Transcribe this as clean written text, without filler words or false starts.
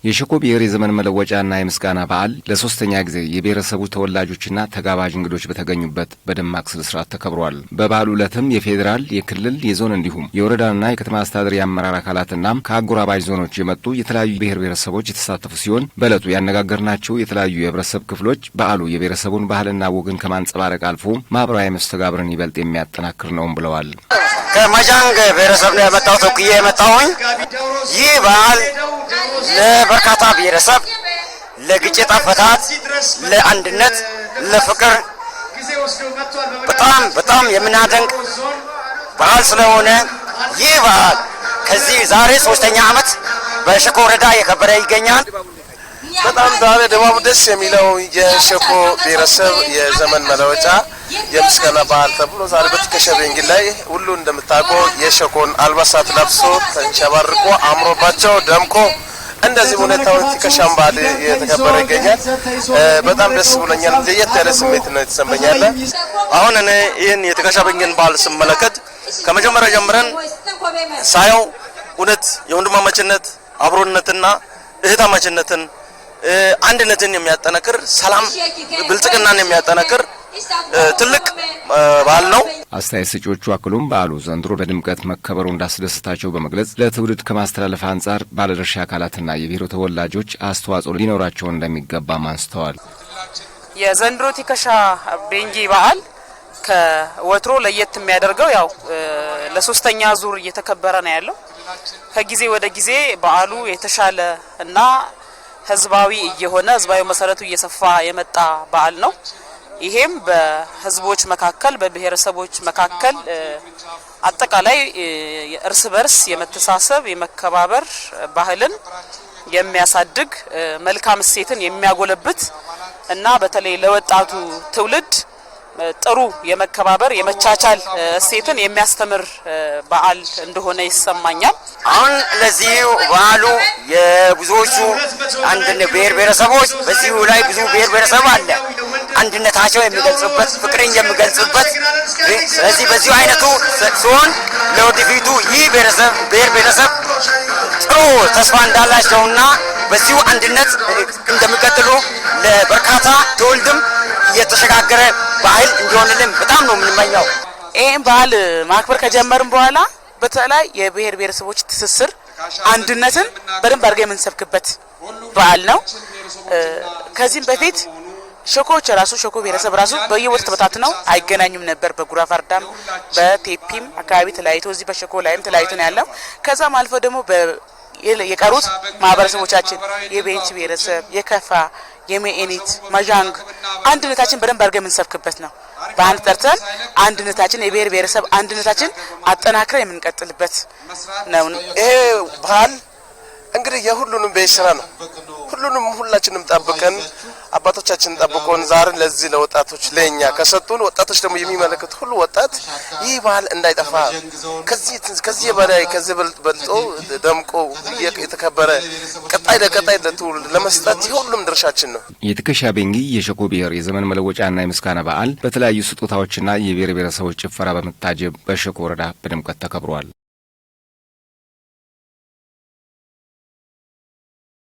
የሸኮ ብሔር የዘመን መለወጫና የምስጋና በዓል ለሶስተኛ ጊዜ የብሔረሰቡ ተወላጆችና ተጋባዥ እንግዶች በተገኙበት በደማቅ ስነ ስርዓት ተከብሯል። በበዓሉ ዕለትም የፌዴራል፣ የክልል፣ የዞን እንዲሁም የወረዳና የከተማ አስተዳደር የአመራር አካላትና ከአጎራባች ዞኖች የመጡ የተለያዩ ብሔር ብሔረሰቦች የተሳተፉ ሲሆን በዕለቱ ያነጋገርናቸው የተለያዩ የህብረተሰብ ክፍሎች በዓሉ የብሔረሰቡን ባህልና ወግን ከማንጸባረቅ አልፎ ማህበራዊ መስተጋብርን ይበልጥ የሚያጠናክር ነውም ብለዋል። ከማጃንግ ብሔረሰብ ነው የመጣሁት። ወክዬ የመጣሁኝ ይህ በዓል ለበርካታ ብሔረሰብ ለግጭት አፈታት፣ ለአንድነት፣ ለፍቅር በጣም የምናደንቅ በዓል ስለሆነ ይህ በዓል ከዚህ ዛሬ 3ኛ ዓመት በሸኮ ወረዳ የከበረ ይገኛል። በጣም ዛሬ ድባቡ ደስ የሚለው የሸኮ ብሔረሰብ የዘመን መለወጫ የምስጋና በዓል ተብሎ ዛሬ በትከሻ ቤንጊ ላይ ሁሉ እንደምታውቀው የሸኮን አልባሳት ለብሶ ተንሸባርቆ አምሮባቸው ደምቆ እንደዚህ ሁኔታውን ትከሻም በዓል የተከበረ ይገኛል። በጣም ደስ ብሎኛል። ለየት ያለ ስሜት ነው የተሰማኛል። አሁን እኔ ይህን የትከሻ ቤንጊን በዓል ስመለከት ከመጀመሪያ ጀምረን ሳየው እውነት የወንድማማችነት አብሮነትና እህታማችነትን አንድነትን የሚያጠናክር ሰላም ብልጽግናን የሚያጠናክር ትልቅ በዓል ነው። አስተያየት ሰጪዎቹ አክሎም በዓሉ ዘንድሮ በድምቀት መከበሩ እንዳስደሰታቸው በመግለጽ ለትውልድ ከማስተላለፍ አንጻር ባለድርሻ አካላትና የብሔሩ ተወላጆች አስተዋጽኦ ሊኖራቸው እንደሚገባም አንስተዋል። የዘንድሮ ትከሻ ቤንጊ በዓል ከወትሮ ለየት የሚያደርገው ያው ለሶስተኛ ዙር እየተከበረ ነው ያለው። ከጊዜ ወደ ጊዜ በዓሉ የተሻለ እና ህዝባዊ እየሆነ ህዝባዊ መሰረቱ እየሰፋ የመጣ በዓል ነው። ይሄም በህዝቦች መካከል በብሔረሰቦች መካከል አጠቃላይ እርስ በርስ የመተሳሰብ የመከባበር ባህልን የሚያሳድግ መልካም እሴትን የሚያጎለብት እና በተለይ ለወጣቱ ትውልድ ጥሩ የመከባበር የመቻቻል እሴትን የሚያስተምር በዓል እንደሆነ ይሰማኛል። አሁን ለዚህ በዓሉ የብዙዎቹ አንድነት ብሔር ብሔረሰቦች በዚሁ ላይ ብዙ ብሔር ብሔረሰብ አለ አንድነታቸው የሚገልጹበት ፍቅርን የሚገልጹበት። ስለዚህ በዚሁ አይነቱ ሲሆን ለወደፊቱ ይህ ብሔር ብሔረሰብ ጥሩ ተስፋ እንዳላቸውና በዚሁ አንድነት እንደሚቀጥሉ ለበርካታ ትውልድም እየተሸጋገረ ባህል እንዲሆንልን በጣም ነው የምንመኘው። ይህን ባህል ማክበር ከጀመርን በኋላ በተለይ የብሔር ብሔረሰቦች ትስስር አንድነትን በደንብ አድርገን የምንሰብክበት በዓል ነው። ከዚህም በፊት ሸኮች ራሱ ሸኮ ብሔረሰብ ራሱ በየቦታው ተበታትነው አይገናኙም ነበር። በጉራ ፈርዳም በቴፒም አካባቢ ተለያይቶ እዚህ በሸኮ ላይም ተለያይቶ ነው ያለው። ከዛም አልፎ ደግሞ የቀሩት ማህበረሰቦቻችን የቤንች ብሔረሰብ፣ የከፋ፣ የሜኤኒት፣ ማጃንግ አንድነታችን በደንብ አድርገን የምንሰብክበት ነው። በአንድ ጠርተን አንድነታችን የብሔር ብሔረሰብ አንድነታችን አጠናክረን የምንቀጥልበት ነው። ይሄ ባህል እንግዲህ የሁሉንም ቤት ስራ ነው። ሁላችንም ጠብቀን አባቶቻችን ጠብቆን ዛሬ ለዚህ ለወጣቶች ለኛ ከሰጡን ወጣቶች ደግሞ የሚመለከቱ ሁሉ ወጣት ይህ ባህል እንዳይጠፋ ከዚህ በላይ ከዚህ በልጦ ደምቆ የተከበረ ቀጣይ ለትውልድ ለመስጠት የሁሉም ድርሻችን ነው። የትከሻ ቤንጊ የሸኮ ብሔር የዘመን መለወጫና የምስጋና በዓል በተለያዩ ስጦታዎችና የብሔር ብሔረሰቦች ጭፈራ በመታጀብ በሸኮ ወረዳ በድምቀት ተከብሯል።